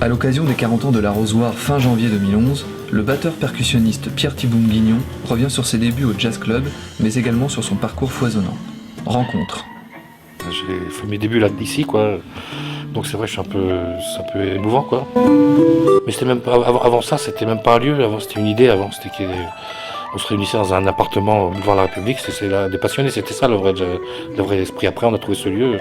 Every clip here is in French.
À l'occasion des 40 ans de l'Arrosoir fin janvier 2011, le batteur-percussionniste Pierre Thiboum-Guignon revient sur ses débuts au Jazz Club, mais également sur son parcours foisonnant. Rencontre. J'ai fait mes débuts là ici, quoi. Donc c'est vrai, c'est un peu émouvant, quoi. Mais c'était même pas, avant ça, c'était même pas un lieu. Avant, c'était une idée. Avant, c'était qu'on se réunissait dans un appartement devant la République. C'est là, des passionnés. C'était ça le vrai esprit. Après, on a trouvé ce lieu.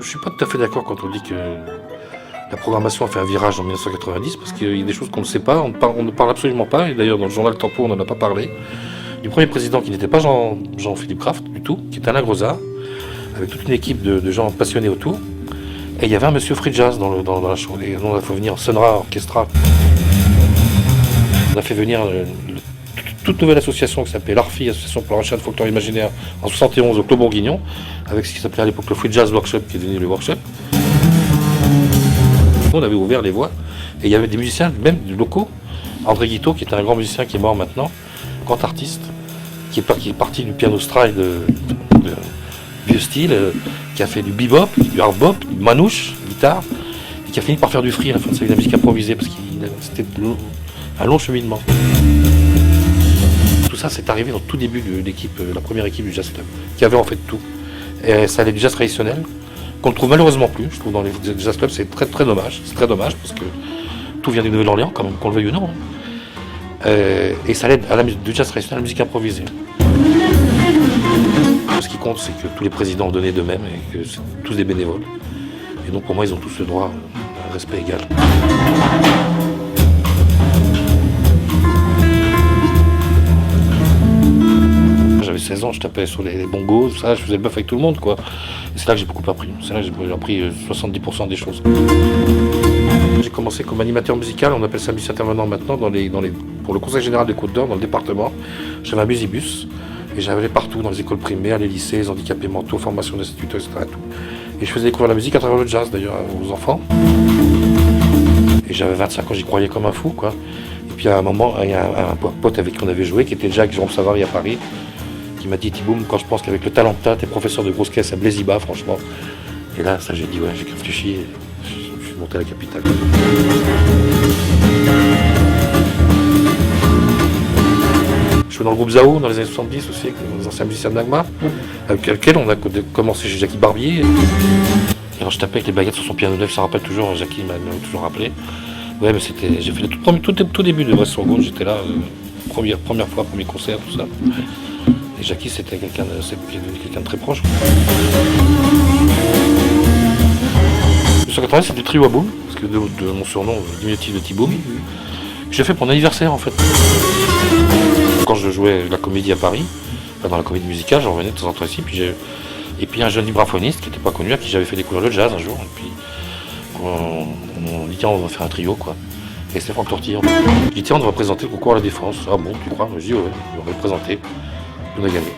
Je suis pas tout à fait d'accord quand on dit que la programmation a fait un virage en 1990, parce qu'il y a des choses qu'on ne sait pas, on ne parle absolument pas, et d'ailleurs dans le journal Tempo on n'en a pas parlé, du premier président qui n'était pas Jean-Philippe Kraft du tout, qui était Alain Grosat, avec toute une équipe de gens passionnés autour, et il y avait un monsieur free jazz dans la show, et on a fait venir Sonra Orchestra. On a fait venir toute nouvelle association qui s'appelait l'ARFI, Association pour la recherche de folklore imaginaire, en 71 au Clos Bourguignon, avec ce qui s'appelait à l'époque le Free Jazz Workshop, qui est devenu le workshop. On avait ouvert les voies, et il y avait des musiciens, même locaux. André Guiteau, qui est un grand musicien qui est mort maintenant, grand artiste, qui est parti du piano stride de vieux style, qui a fait du bebop, du hard bop, du manouche, guitare, et qui a fini par faire du free à la fin de sa vie, de la musique improvisée, parce que c'était un long cheminement. Tout ça, c'est arrivé dans le tout début de l'équipe, la première équipe du Jazz Club, qui avait en fait tout. Et ça allait du jazz traditionnel, qu'on ne trouve malheureusement plus, je trouve, dans les jazz clubs. C'est très très dommage. C'est très dommage parce que tout vient du Nouvelle-Orléans, quand même, qu'on le veuille ou non. Et ça allait du jazz traditionnel à la musique improvisée. Ce qui compte, c'est que tous les présidents ont donné d'eux-mêmes et que c'est tous des bénévoles. Et donc pour moi, ils ont tous le droit à un respect égal. J'avais 16 ans, je tapais sur les bongos, tout ça, je faisais le bœuf avec tout le monde, quoi. Et c'est là que j'ai beaucoup appris. C'est là que j'ai appris 70% des choses. J'ai commencé comme animateur musical, on appelle ça musicien intervenant maintenant, pour le Conseil général des Côtes-d'Or, dans le département. J'avais un musibus, et j'allais partout, dans les écoles primaires, les lycées, les handicapés mentaux, formation d'instituteurs, etc. Tout. Et je faisais découvrir la musique à travers le jazz, d'ailleurs, aux enfants. Et j'avais 25 ans, j'y croyais comme un fou, quoi. Et puis à un moment, il y a un pote avec qui on avait joué, qui était déjà avec Jérôme Savary à Paris, qui m'a dit: Thiboum, quand je pense qu'avec le talent que t'as, t'es professeur de grosse caisse à Blaise-Iba, franchement. Et là, ça, j'ai dit, ouais, j'ai réfléchi et je suis monté à la capitale. Je suis dans le groupe Zao dans les années 70 aussi, avec les anciens musiciens de Nagma, avec lequel on a commencé chez Jackie Barbier. Et alors je tapais avec les baguettes sur son piano neuf, ça rappelle toujours, Jackie m'a toujours rappelé. Ouais, mais j'ai fait le tout début de Brest sur Gaune, j'étais là, première fois, premier concert, tout ça. Et Jackie, c'était quelqu'un de très proche. 1980, c'était Trio à Boum, parce que de mon surnom, diminutif de Thiboum, que j'ai fait pour mon anniversaire en fait. Quand je jouais la comédie à Paris, dans la comédie musicale, j'en revenais de temps en temps ici, et puis un jeune vibraphoniste qui n'était pas connu, à qui j'avais fait découvrir le jazz un jour, et puis on dit tiens, on va faire un trio, quoi. Et c'est Franck Tortille. Il dit tiens, on va présenter le concours à la Défense. Ah bon, tu crois? Je dis ouais, on va le présenter. On a gagné.